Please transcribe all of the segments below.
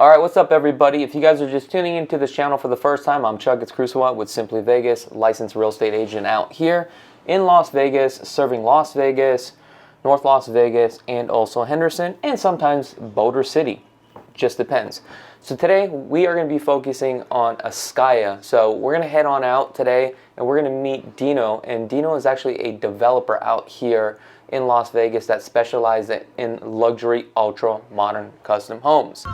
Alright, what's up everybody? If you guys are just tuning into this channel for the first time, I'm Chakits Krulsawat with Simply Vegas, licensed real estate agent out here in Las Vegas, serving Las Vegas, North Las Vegas, and also Henderson, and sometimes Boulder City. Just depends. So today we are going to be focusing on Sqft. So we're going to head on out today and we're going to meet Dino. And Dino is actually a developer out here in Las Vegas that specializes in luxury, ultra modern custom homes.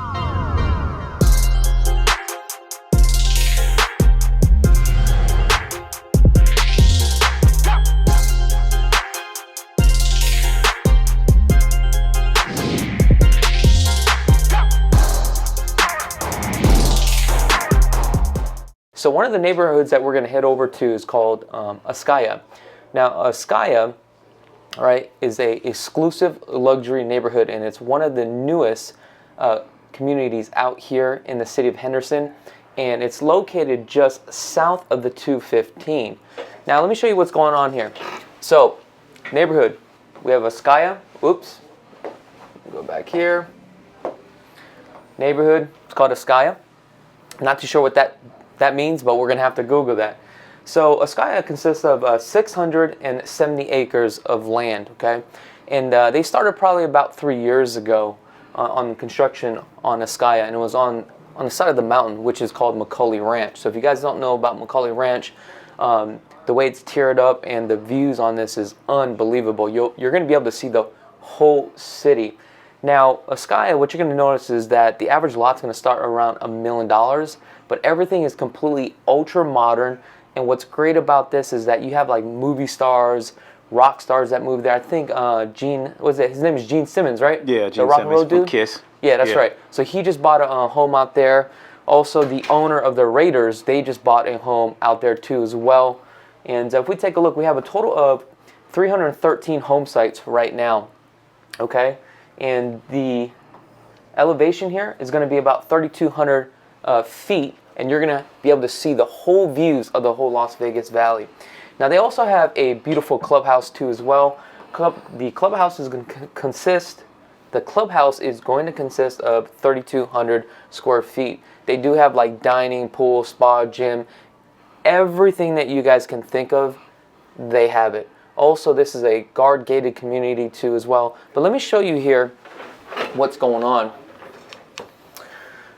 So one of the neighborhoods that we're going to head over to is called Sqft. Now, Sqft, right, is a exclusive luxury neighborhood, and it's one of the newest communities out here in the city of Henderson, and it's located just south of the 215. Now, let me show you what's going on here. So, neighborhood, we have Sqft. Oops, go back here. Neighborhood, it's called Sqft. Not too sure what that means, but we're going to have to Google that. So Sqft consists of 670 acres of land, okay? And they started probably about 3 years ago on construction on Sqft, and it was on the side of the mountain, which is called Pkwy Ranch. So if you guys don't know about Pkwy Ranch, the way it's tiered up and the views on this is unbelievable. You're going to be able to see the whole city. Now, Sqft, what you're going to notice is that the average lot's going to start around $1 million, but everything is completely ultra modern. And what's great about this is that you have like movie stars, rock stars that move there. I think his name is Gene Simmons, right? Yeah, Gene the rock and roll Simmons dude. Kiss. Yeah, that's right. So he just bought a home out there. Also, the owner of the Raiders, they just bought a home out there too as well. And if we take a look, we have a total of 313 home sites right now. Okay, and the elevation here is going to be about 3,200 feet, and you're going to be able to see the whole views of the whole Las Vegas Valley. Now, they also have a beautiful clubhouse too as well. The clubhouse is going to consist of 3,200 square feet. They do have like dining, pool, spa, gym, everything that you guys can think of, they have it. Also, this is a guard-gated community too as well. But let me show you here what's going on.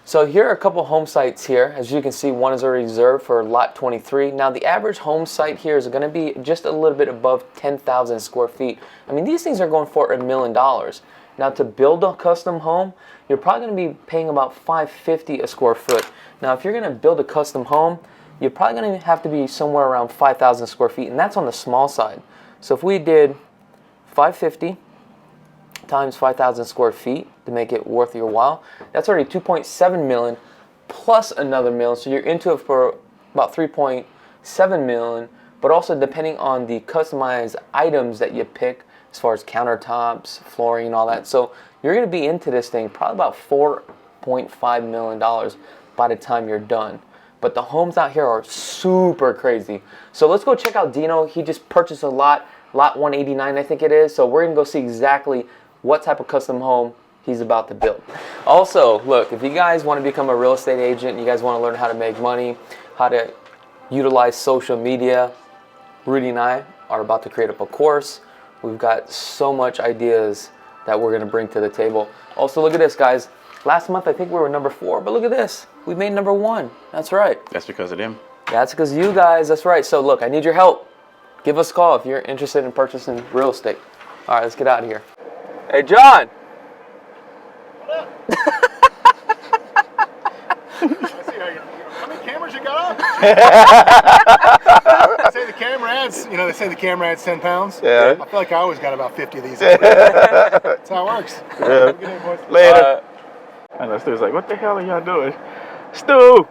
So here are a couple home sites here. As you can see, one is already reserved for lot 23. Now, the average home site here is going to be just a little bit above 10,000 square feet. I mean, these things are going for $1 million. Now, to build a custom home, you're probably going to be paying about $550 a square foot. Now, if you're going to build a custom home, you're probably going to have to be somewhere around 5,000 square feet, and that's on the small side. So if we did 550 times 5,000 square feet to make it worth your while, that's already 2.7 million plus another million. So you're into it for about 3.7 million, but also depending on the customized items that you pick as far as countertops, flooring, and all that. So you're going to be into this thing probably about $4.5 million by the time you're done. But the homes out here are super crazy. So let's go check out Dino. He just purchased a lot 189 I think it is. So we're going to go see exactly what type of custom home he's about to build. Also, look, if you guys want to become a real estate agent, you guys want to learn how to make money, how to utilize social media, Rudy and I are about to create up a course. We've got so much ideas that we're going to bring to the table. Also, look at this, guys. Last month, I think we were number 4, but look at this. We made number 1. That's right. That's because of them. That's because of you guys. That's right. So, look, I need your help. Give us a call if you're interested in purchasing real estate. All right, let's get out of here. Hey, John. What up? How many cameras you got on? They say the camera adds 10 pounds. Yeah. I feel like I always got about 50 of these. That's how it works. Yeah. Good day, boys. Later. I know Stu's like, what the hell are y'all doing? Stu!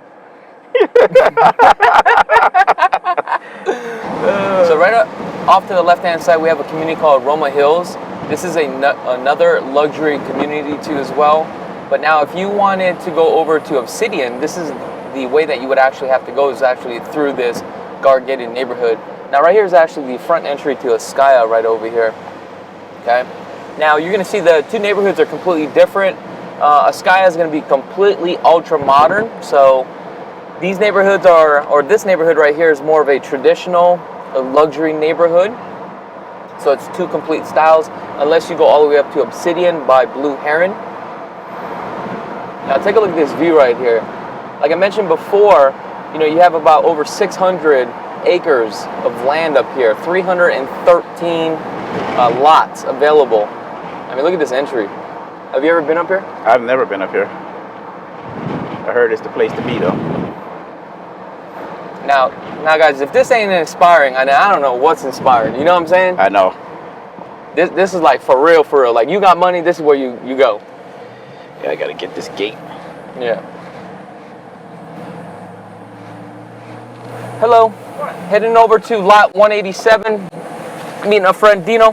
So right off to the left-hand side, we have a community called Roma Hills. This is another luxury community too as well. But now if you wanted to go over to Obsidian, this is the way that you would actually have to go, is actually through this guard-gated neighborhood. Now right here is actually the front entry to Sqft right over here. Okay. Now you're going to see the two neighborhoods are completely different. Sqft is going to be completely ultra modern. So these neighborhoods or this neighborhood right here is more of a traditional luxury neighborhood. So it's two complete styles, unless you go all the way up to Obsidian by Blue Heron. Now take a look at this view right here. Like I mentioned before, you know, you have about over 600 acres of land up here, 313 lots available. I mean, look at this entry. Have you ever been up here? I've never been up here. I heard it's the place to be, though. Now guys, if this ain't inspiring, I don't know what's inspiring. You know what I'm saying? I know. This is like for real. Like, you got money, this is where you go. Yeah, I gotta get this gate. Yeah. Hello. What? Heading over to lot 187. Meeting a friend, Dino.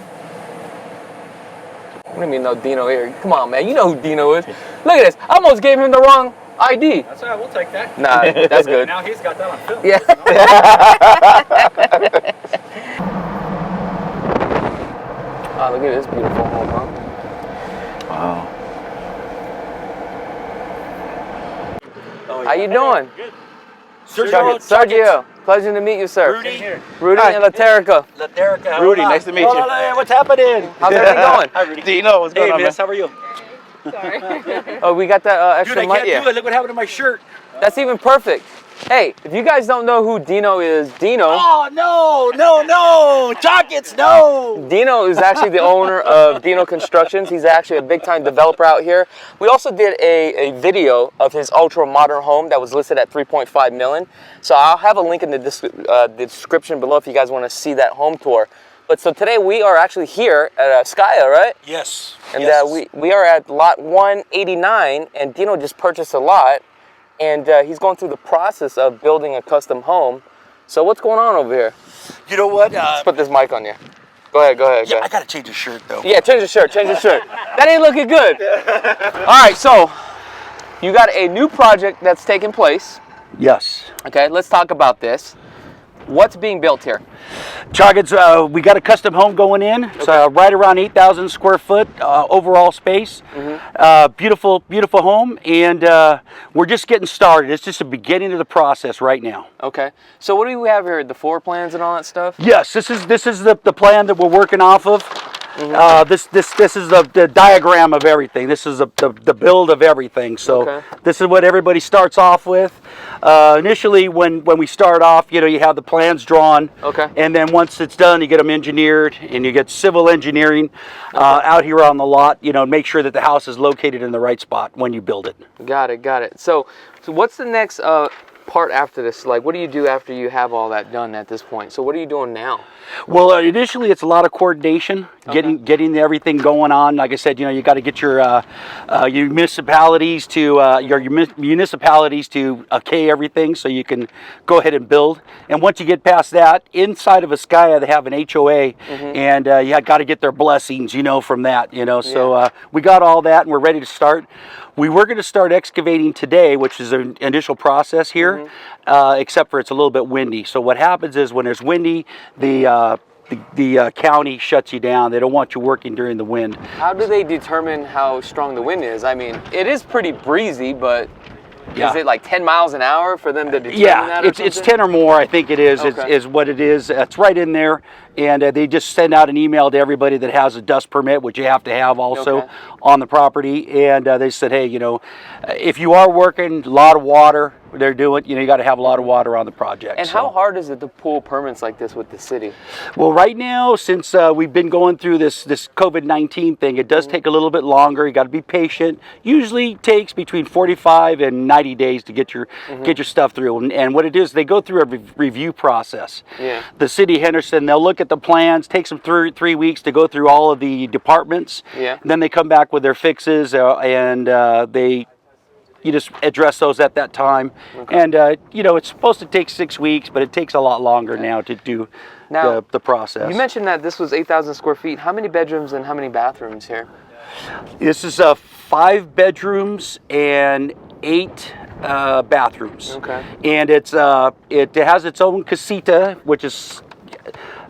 What do you mean no Dino here? Come on, man. You know who Dino is. Look at this. I almost gave him the wrong ID. That's all right, we'll take that. Nah, that's good. Now he's got that on film. Yeah. Oh, look at this beautiful home, huh? Wow. How you doing? Good. Sergio. Pleasure to meet you, sir. Rudy. Rudy Hi. and Laterica. Laterica. Rudy, nice to meet you. What's happening? How's everything going? Hi, Rudy. Dino, what's going Hey, on, miss, man? how are you? Oh, we got that extra Dude, I mic. can't do it. Look what happened to my shirt. That's even perfect. Hey, if you guys don't know who Dino is, Dino Oh, no. Chakits, no. Dino is actually the owner of Dino Constructions. He's actually a big-time developer out here. We also did a video of his ultra-modern home that was listed at $3.5 million. So I'll have a link in the description below if you guys want to see that home tour. But so today we are actually here at Sqft, right? Yes. And yes. we are at lot 189, and Dino just purchased a lot, and he's going through the process of building a custom home. So what's going on over here? You know what? Let's put this mic on you. Go ahead. Yeah, I got to change the shirt, though. Yeah, change the shirt. That ain't looking good. All right, so you got a new project that's taking place. Yes. Okay, let's talk about this. What's being built here? Chakits, we got a custom home going in. It's right around 8,000 square foot overall space. Beautiful home, and we're just getting started. It's just the beginning of the process right now. Okay, so what do we have here? The floor plans and all that stuff? Yes, this is the plan that we're working off of. This is the diagram of everything. This is the build of everything. So this is what everybody starts off with. Initially, when we start off, you know, you have the plans drawn. Okay. And then once it's done, you get them engineered, and you get civil engineering out here on the lot. You know, make sure that the house is located in the right spot when you build it. Got it. So what's the next part after this? Like, what do you do after you have all that done at this point? So what are you doing now? Well, initially it's a lot of coordination, getting everything going on. Like I said, you know, you got to get your municipalities to okay everything so you can go ahead and build. And once you get past that, inside of Sqft they have an HOA, and you got to get their blessings, you know, from that, you know. So we got all that, and we're ready to start. We were going to start excavating today, which is an initial process here, except for it's a little bit windy. So what happens is when there's windy, the county shuts you down. They don't want you working during the wind. How do they determine how strong the wind is? I mean, it is pretty breezy, but is it like 10 miles an hour for them to determine that? Yeah, it's 10 or more, I think it is, is what it is. It's right in there. And they just send out an email to everybody that has a dust permit, which you have to have also on the property. And they said, hey, you know, if you are working, a lot of water, they're doing, you know, you got to have a lot of water on the project. And how hard is it to pull permits like this with the city? Well, right now, since we've been going through this COVID-19 thing, it does take a little bit longer. You got to be patient. Usually takes between 45 and 90 days to get your stuff through. And what it is, they go through a review process. Yeah. The city of Henderson, they'll look at the plans, takes them 3 weeks to go through all of the departments. Yeah. Then they come back with their fixes, and you just address those at that time. And you know, it's supposed to take 6 weeks, but it takes a lot longer now to do the process. You mentioned that this was 8,000 square feet. How many bedrooms and how many bathrooms here? This is 5 bedrooms and 8 bathrooms. Okay. And it has its own casita, which is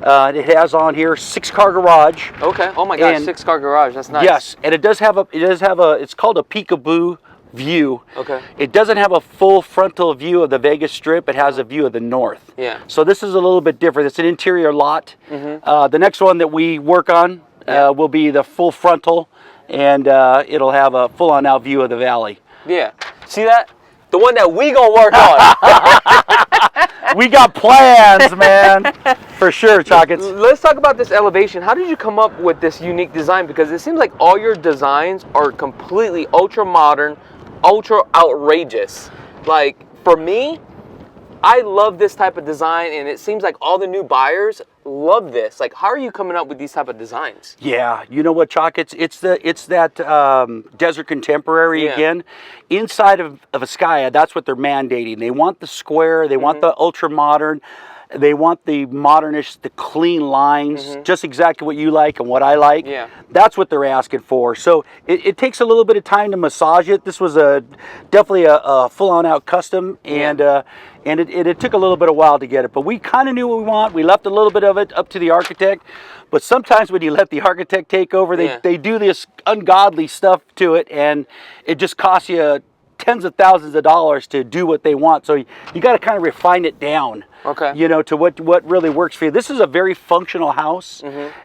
It has on here 6-car garage. Okay. Oh my gosh, And- 6-car garage. That's nice. Yes, and it does have a it's called a Pkwy view. Okay. It doesn't have a full frontal view of the Vegas Strip. It has a view of the north. Yeah. So this is a little bit different. It's an interior lot. The next one that we work on will be the full frontal, and it'll have a full-on out view of the valley. Yeah. See that? The one that we gonna work on. We got plans, man, for sure, Chakits. Let's talk about this elevation. How did you come up with this unique design? Because it seems like all your designs are completely ultra modern, ultra outrageous. Like, for me, I love this type of design, and it seems like all the new buyers love this. Like, how are you coming up with these type of designs? Yeah, you know what, Chuck? It's that desert contemporary again. Inside of Ascaya, that's what they're mandating. They want the square, they want the ultra modern, they want the modernish, the clean lines, just exactly what you like and what I like. Yeah. That's what they're asking for. So it takes a little bit of time to massage it. This was definitely a full-on out custom, and it took a little bit of while to get it. But we kind of knew what we want. We left a little bit of it up to the architect. But sometimes when you let the architect take over, they do this ungodly stuff to it, and it just costs you tens of thousands of dollars to do what they want. So you got to kind of refine it down. Okay. You know, to what really works for you. This is a very functional house.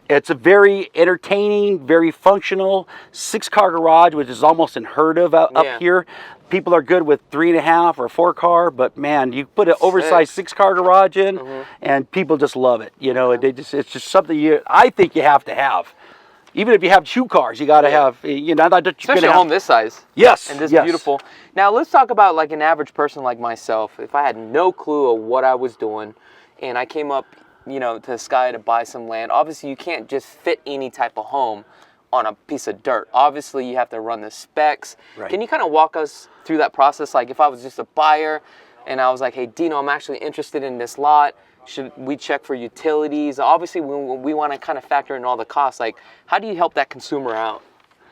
It's a very entertaining, very functional 6-car garage, which is almost unheard of up here. People are good with 3.5 or 4-car, but man, you put an oversized 6-car garage in, and people just love it. You know, it's just something I think you have to have. Even if you have 2 cars, you got to have, you know, not that you're Especially a home this size. Yes. And this beautiful. Now, let's talk about like an average person like myself. If I had no clue of what I was doing, and I came up, you know, to Sky to buy some land, obviously you can't just fit any type of home on a piece of dirt. Obviously, you have to run the specs. Right. Can you kind of walk us through that process? Like if I was just a buyer and I was like, hey, Dino, I'm actually interested in this lot. Should we check for utilities? Obviously, we want to kind of factor in all the costs. Like, how do you help that consumer out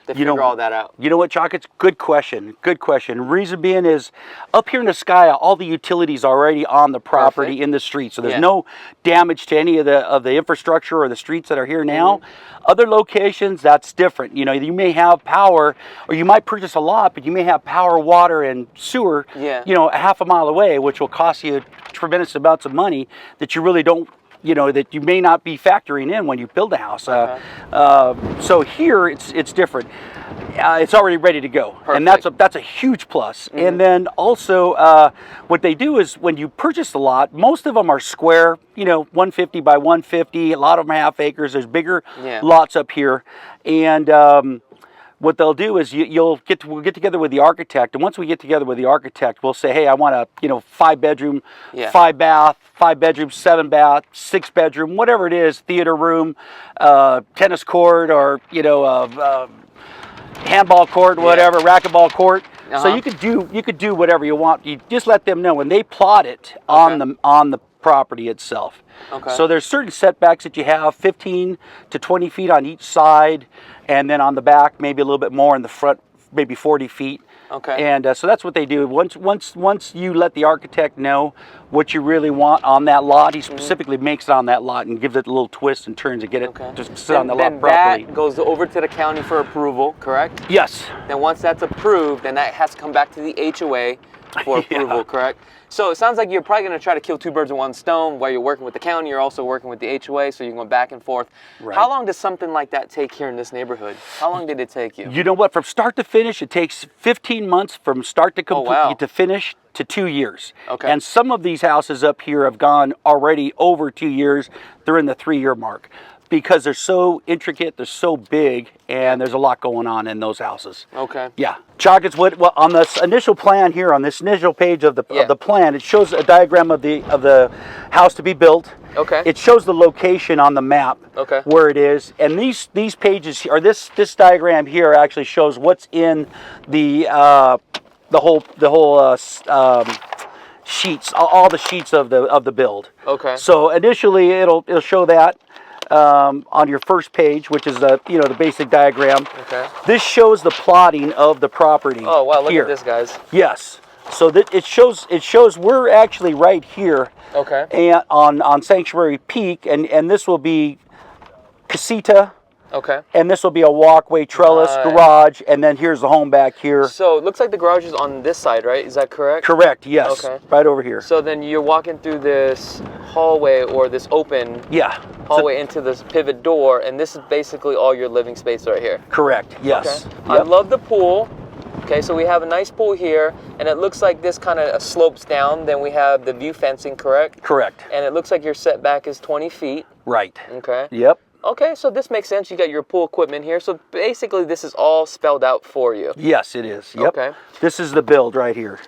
to figure all that out? You know what, Chuck? It's good question. Good question. Reason being is, up here in Ascaya, all the utilities are already on the property in the street, so there's no damage to any of the infrastructure or the streets that are here now. Other locations, that's different. You know, you may have power, or you might purchase a lot, but you may have power, water, and sewer. You know, a half a mile away, which will cost you tremendous amounts of money that you really don't. You know, that you may not be factoring in when you build a house. So here it's different. It's already ready to go. Perfect. And that's a huge plus. And then also what they do is when you purchase a lot, most of them are square, you know, 150 by 150. A lot of them are half acres. There's bigger lots up here. And what they'll do is we'll get together with the architect, and once we get together with the architect, we'll say, hey, I want a 5-bedroom, 5-bath, 5-bedroom, 7-bath, 6-bedroom, whatever it is, theater room, tennis court, or handball court, whatever, racquetball court. So you could do whatever you want. You just let them know, and they plot it on the property itself. So there's certain setbacks that you have, 15 to 20 feet on each side, and then on the back maybe a little bit more, in the front maybe 40 feet. And so that's what they do. Once you let the architect know what you really want on that lot, he specifically makes it on that lot and gives it a little twist and turns and get it just sit on the lot properly. That goes over to the county for approval, correct? Yes. Then once that's approved, then that has to come back to the HOA for approval, correct? So it sounds like you're probably going to try to kill 2 birds with 1 stone. While you're working with the county, you're also working with the HOA, so you're going back and forth. Right. How long does something like that take here in this neighborhood? How long did it take you? You know what? From start to finish, it takes 15 months from start to complete to finish to 2 years. And some of these houses up here have gone already over 2 years. They're in the 3-year mark, because they're so intricate, they're so big, and there's a lot going on in those houses. Yeah. Chakits, what on this initial plan here, on this initial page of the plan, it shows a diagram of the house to be built. It shows the location on the map where it is, and these pages, or this diagram here actually shows what's in the whole sheets, all the sheets of the build. So initially it'll show that on your first page, which is the basic diagram. This shows the plotting of the property. Oh wow, look here. at this, guys. Yes. So that it shows we're actually right here. Okay. And on Sanctuary Peak, and this will be casita. Okay. And this will be a walkway, trellis, garage, and then here's the home back here. So it looks like the garage is on this side, right? Is that correct? Correct, yes. Okay. Right over here. So then you're walking through this hallway or this open hallway into this pivot door, and this is basically all your living space right here. Correct, yes. Okay. I love the pool. Okay, so we have a nice pool here, and it looks like this kind of slopes down. Then we have the view fencing, correct? Correct. And it looks like your setback is 20 feet. Right. Okay. Yep. Okay, so this makes sense. You got your pool equipment here. So basically this is all spelled out for you. Yes, it is. Yep. Okay. This is the build right here.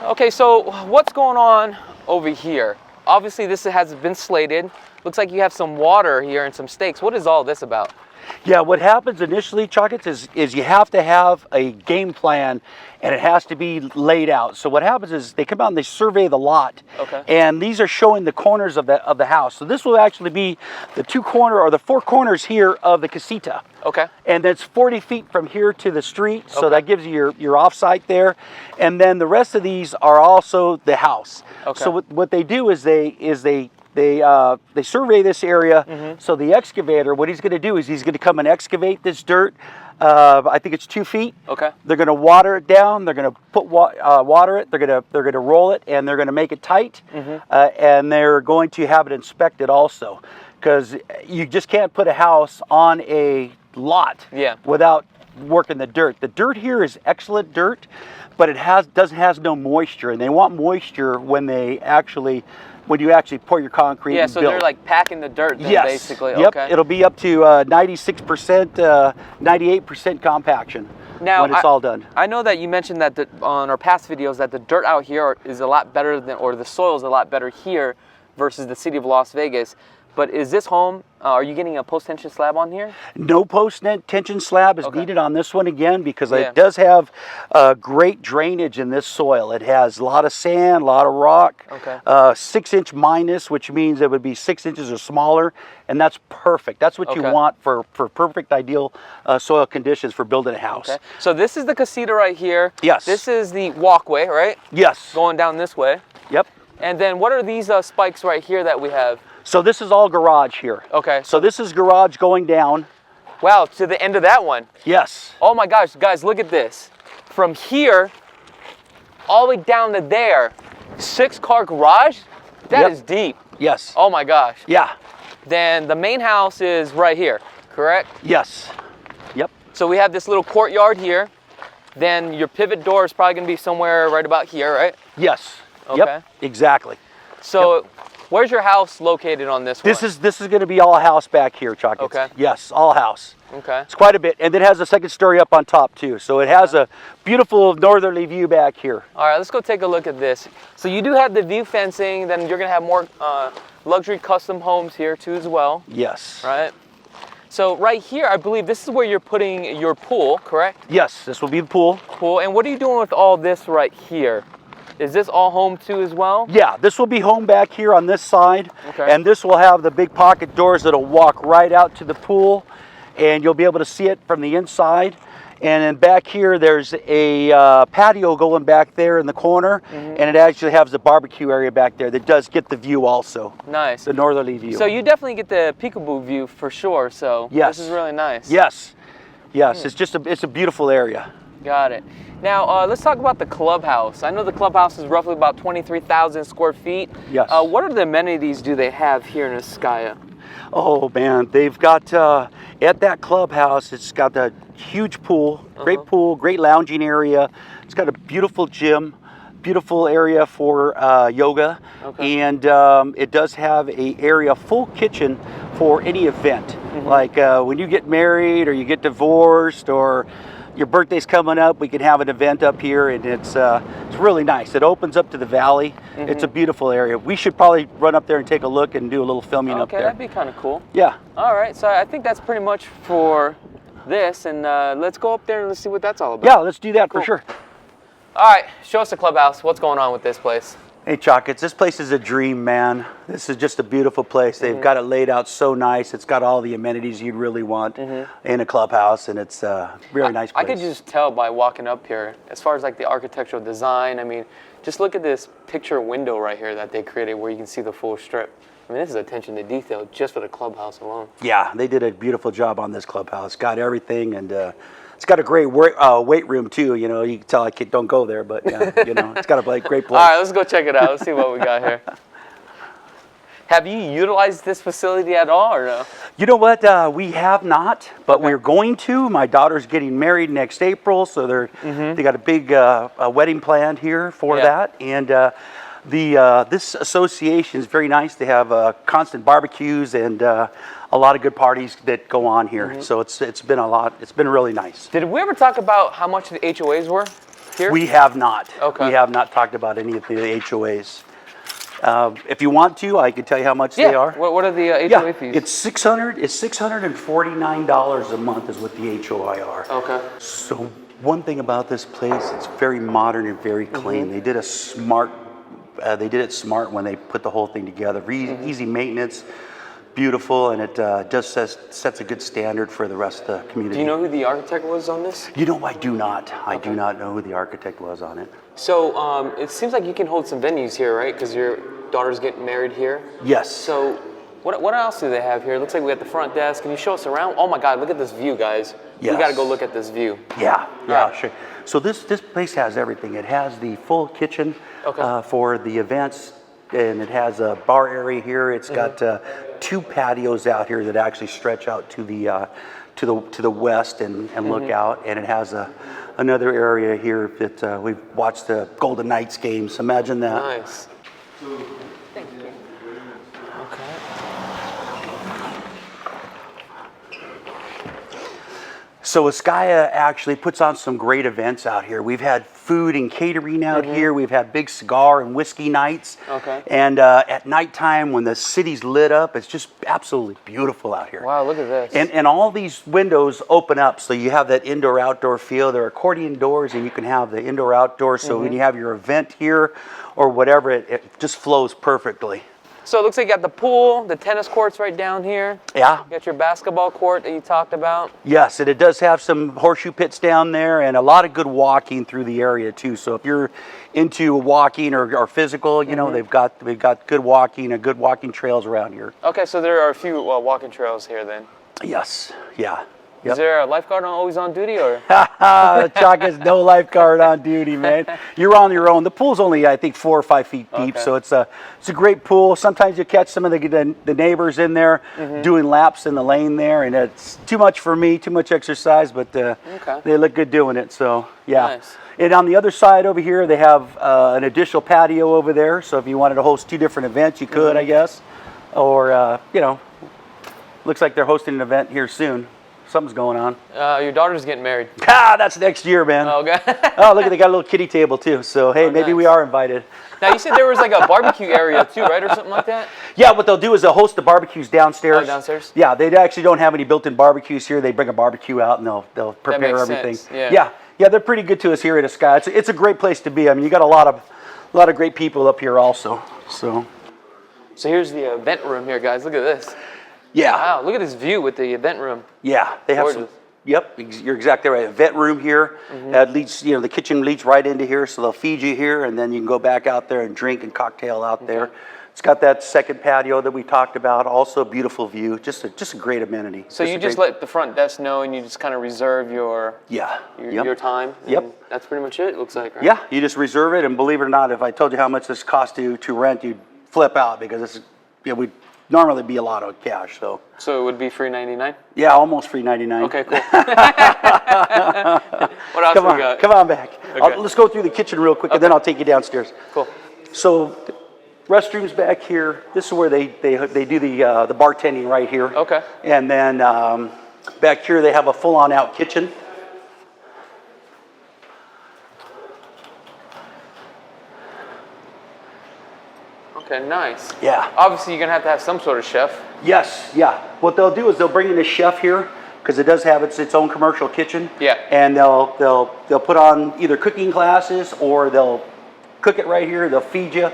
Okay, so what's going on over here? Obviously this has been slated. Looks like you have some water here and some stakes. What is all this about? Yeah, what happens initially, Chakits, is you have to have a game plan, and it has to be laid out. So what happens is they come out and they survey the lot, and these are showing the corners of the house. So this will actually be the four corners here of the casita. Okay. And that's 40 feet from here to the street, so that gives you your off-site there. And then the rest of these are also the house. Okay. So what they do is they survey this area. So the excavator, what he's going to do is he's going to come and excavate this dirt. I think it's 2 feet. Okay. They're going to water it down. They're going to put water it. They're going to roll it, and they're going to make it tight. And they're going to have it inspected also, because you just can't put a house on a lot without working the dirt. The dirt here is excellent dirt, but it has no moisture, and they want moisture when you actually pour your concrete. Yeah, so build. they're like packing the dirt then, basically. Yep. Okay. It'll be up to 96%, 98% compaction when it's all done. I know that you mentioned that on our past videos that the dirt out here is a lot better or the soil is a lot better here versus the city of Las Vegas. But is this home, are you getting a post-tension slab on here? No post-tension slab is needed on this one again, because it does have great drainage in this soil. It has a lot of sand, a lot of rock, 6-inch minus, which means it would be 6 inches or smaller, and that's perfect. That's what you want for perfect ideal soil conditions for building a house. Okay. So this is the casita right here. Yes. This is the walkway, right? Yes. Going down this way. Yep. And then what are these spikes right here that we have? So this is all garage here. Okay. So this is garage going down. Wow, to the end of that one. Yes. Oh my gosh, guys, look at this. From here, all the way down to there, 6-car garage? That is deep. Yes. Oh my gosh. Yeah. Then the main house is right here, correct? Yes. Yep. So we have this little courtyard here. Then your pivot door is probably gonna be somewhere right about here, right? Yes. Okay. Yep. Exactly. So where's your house located on this one? This is going to be all house back here, Chakits. Okay. Yes, all house. Okay. It's quite a bit, and it has a second story up on top too. So it has a beautiful northerly view back here. All right, let's go take a look at this. So you do have the view fencing. Then you're going to have more luxury custom homes here too as well. Yes. Right. So right here, I believe this is where you're putting your pool, correct? Yes, this will be the pool. Pool. And what are you doing with all this right here? Is this all home too as well? Yeah, this will be home back here on this side. Okay. And this will have the big pocket doors that'll walk right out to the pool, and you'll be able to see it from the inside. And then back here, there's a patio going back there in the corner, and it actually has a barbecue area back there that does get the view also. Nice. The northerly view. So you definitely get the Pkwy view for sure. So yes. This is really nice. Yes. Yes. It's a beautiful area. Got it. Now, let's talk about the clubhouse. I know the clubhouse is roughly about 23,000 square feet. Yes. What are the amenities do they have here in Iskaya? Oh, man. They've got, at that clubhouse, it's got a huge pool, great lounging area. It's got a beautiful gym, beautiful area for yoga. Okay. And it does have a area, full kitchen for any event. Like when you get married or you get divorced or your birthday's coming up, we can have an event up here, and it's really nice. It opens up to the valley. It's a beautiful area. We should probably run up there and take a look and do a little filming up there. Okay, that'd be kind of cool. Yeah. All right, so I think that's pretty much for this, and let's go up there and let's see what that's all about. Yeah, let's do that for sure. All right, show us the clubhouse. What's going on with this place? Hey Chakits, this place is a dream, man. This is just a beautiful place. They've got it laid out so nice. It's got all the amenities you'd really want in a clubhouse, and it's a very nice place. I could just tell by walking up here, as far as like the architectural design. I mean, just look at this picture window right here that they created where you can see the full strip. I mean, this is attention to detail just for the clubhouse alone. Yeah, they did a beautiful job on this clubhouse. Got everything, and it's got a great weight room too. You know, you can tell I don't go there, but you know, it's got a great place. All right, let's go check it out. Let's see what we got here. Have you utilized this facility at all, or no? You know what? We have not, but we're going to. My daughter's getting married next April, so they got a big wedding planned here for that, and this association is very nice. They have constant barbecues and a lot of good parties that go on here. So it's been a lot. It's been really nice. Did we ever talk about how much the HOAs were here? We have not. Okay. We have not talked about any of the HOAs. If you want to, I can tell you how much they are. What are the HOA fees? It's $649 a month is what the HOI are. Okay. So one thing about this place, it's very modern and very clean. They did a smart. They did it smart when they put the whole thing together. Easy maintenance, beautiful, and it just sets a good standard for the rest of the community. Do you know who the architect was on this? You know, I do not. I do not know who the architect was on it. So it seems like you can hold some venues here, right? Because your daughter's getting married here. Yes. So what else do they have here? It looks like we got the front desk. Can you show us around? Oh my God, look at this view, guys. Yes. We got to go look at this view. Yeah, sure. So this place has everything. It has the full kitchen for the events, and it has a bar area here. It's got 2 patios out here that actually stretch out to the west and look out, and it has another area here that we've watched the Golden Knights games. Imagine that. Nice. Thank you. Okay. So Sqft actually puts on some great events out here. We've had food and catering out here. We've had big cigar and whiskey nights. Okay. And at nighttime when the city's lit up, it's just absolutely beautiful out here. Wow, look at this. And all these windows open up, so you have that indoor-outdoor feel. There are accordion doors, and you can have the indoor-outdoor. So when you have your event here or whatever, it just flows perfectly. So it looks like you got the pool, the tennis courts right down here. Yeah. You got your basketball court that you talked about. Yes, and it does have some horseshoe pits down there and a lot of good walking through the area too. So if you're into walking or physical, you know, we've got good walking and good walking trails around here. Okay, so there are a few walking trails here then. Yes, yeah. Is there a lifeguard always on duty, or? Chakits, no lifeguard on duty, man. You're on your own. The pool's only, I think, 4 or 5 feet deep, so it's a great pool. Sometimes you catch some of the neighbors in there doing laps in the lane there, and it's too much for me, too much exercise, but they look good doing it. So yeah. Nice. And on the other side over here, they have an additional patio over there. So if you wanted to host 2 different events, you could, I guess. Or you know, looks like they're hosting an event here soon. Something's going on. Your daughter's getting married. That's next year, man. Okay. Oh, look, they got a little kiddie table too. So hey, maybe nice. we are invited. Now you said there was like a barbecue area too, right, or something like that? Yeah, what they'll do is they'll host the barbecues downstairs. Oh, downstairs? Yeah, they actually don't have any built-in barbecues here. They bring a barbecue out and they'll prepare everything. Sense. Yeah. Yeah, they're pretty good to us here at Sqft. It's a great place to be. I mean, you got a lot of great people up here also. So here's the event room here, guys. Look at this. yeah. Wow, look at this view with the event room. Yeah, they have Gorgeous. some. Yep, you're exactly right. Event room here. Leads, you know, the kitchen leads right into here, so they'll feed you here, and then you can go back out there and drink and cocktail out there. It's got that second patio that we talked about. Also, a beautiful view. Just a great amenity. So you just let the front desk know, and you just kind of reserve your time. Yep. And that's pretty much it. It looks like, right? Yeah, you just reserve it, and believe it or not, if I told you how much this costs to rent, you'd flip out because this is, we'd normally be a lot of cash. So it would be $3.99. yeah, almost $3.99. Okay, cool. What else Come we on, got? come on back. Okay. Let's go through the kitchen real quick, and then I'll take you downstairs. Cool. So, restrooms back here. This is where they do the bartending right here. Okay. And then back here they have a full-on out kitchen. Okay, nice. Yeah. Obviously, you're gonna have some sort of chef. Yes. Yeah. What they'll do is they'll bring in a chef here because it does have its own commercial kitchen. Yeah. And they'll put on either cooking classes or they'll cook it right here. They'll feed you.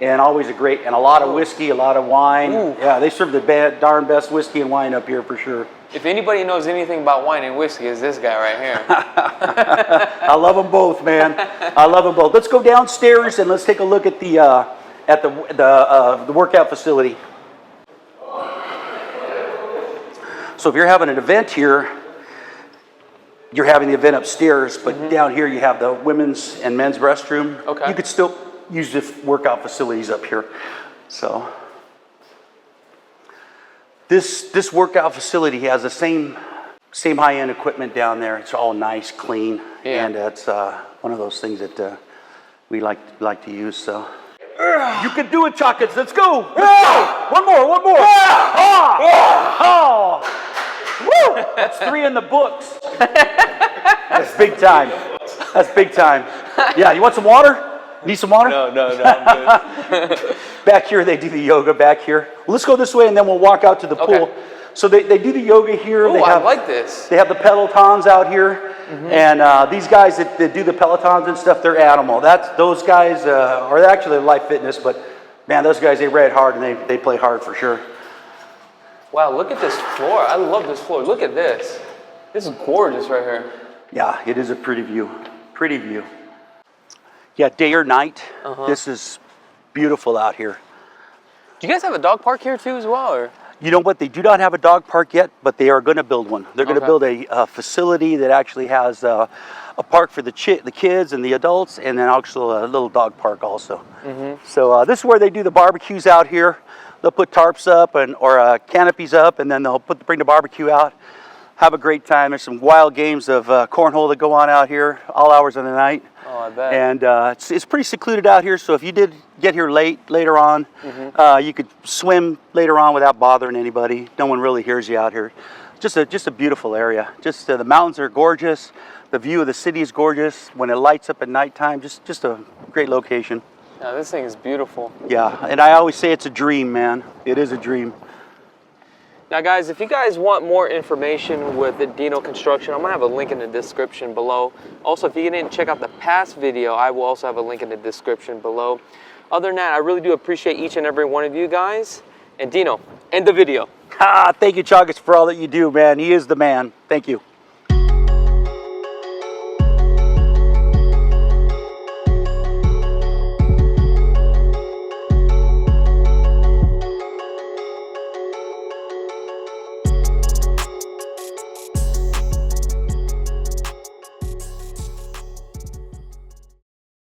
and always a great, and a lot of whiskey, a lot of wine. Ooh. Yeah, they serve the darn best whiskey and wine up here for sure. If anybody knows anything about wine and whiskey, it's this guy right here. I love them both, man. I love them both. Let's go downstairs and let's take a look at the workout facility. So if you're having an event here, you're having the event upstairs, but down here you have the women's and men's restroom. Okay. You could still use the workout facilities up here. So this workout facility has the same high-end equipment down there. It's all nice, clean, and it's one of those things that we like to use. So you can do it, Chakits. Let's go. Let's go. One more. Woo! That's 3 in the books. That's big time. That's big time. Yeah, you want some water? Need some water? No, I'm good. Back here, they do the yoga back here. Well, let's go this way, and then we'll walk out to the pool. So they do the yoga here. Oh, I like this. They have the Pelotons out here. And these guys that do the Pelotons and stuff, they're animal. Those guys are actually Life Fitness, but man, those guys, they ride hard and they play hard for sure. Wow, look at this floor. I love this floor. Look at this. This is gorgeous right here. Yeah, it is a pretty view. Pretty view. Yeah, day or night, this is beautiful out here. Do you guys have a dog park here too as well? Or? You know what? They do not have a dog park yet, but they are going to build one. They're going to build a facility that actually has a park for the kids and the adults, and then also a little dog park also. So this is where they do the barbecues out here. They'll put tarps up or canopies up, and then they'll bring the barbecue out. Have a great time. There's some wild games of cornhole that go on out here all hours of the night. Oh, I bet. And it's pretty secluded out here, so if you did get here later on, you could swim later on without bothering anybody. No one really hears you out here. Just a beautiful area. Just the mountains are gorgeous. The view of the city is gorgeous. When it lights up at nighttime, just a great location. Yeah, this thing is beautiful. Yeah, and I always say it's a dream, man. It is a dream. Now guys, if you guys want more information with the Dino Construction, I'm going to have a link in the description below. Also, if you didn't check out the past video, I will also have a link in the description below. Other than that, I really do appreciate each and every one of you guys. And Dino, end the video. Thank you, Chakits, for all that you do, man. He is the man. Thank you.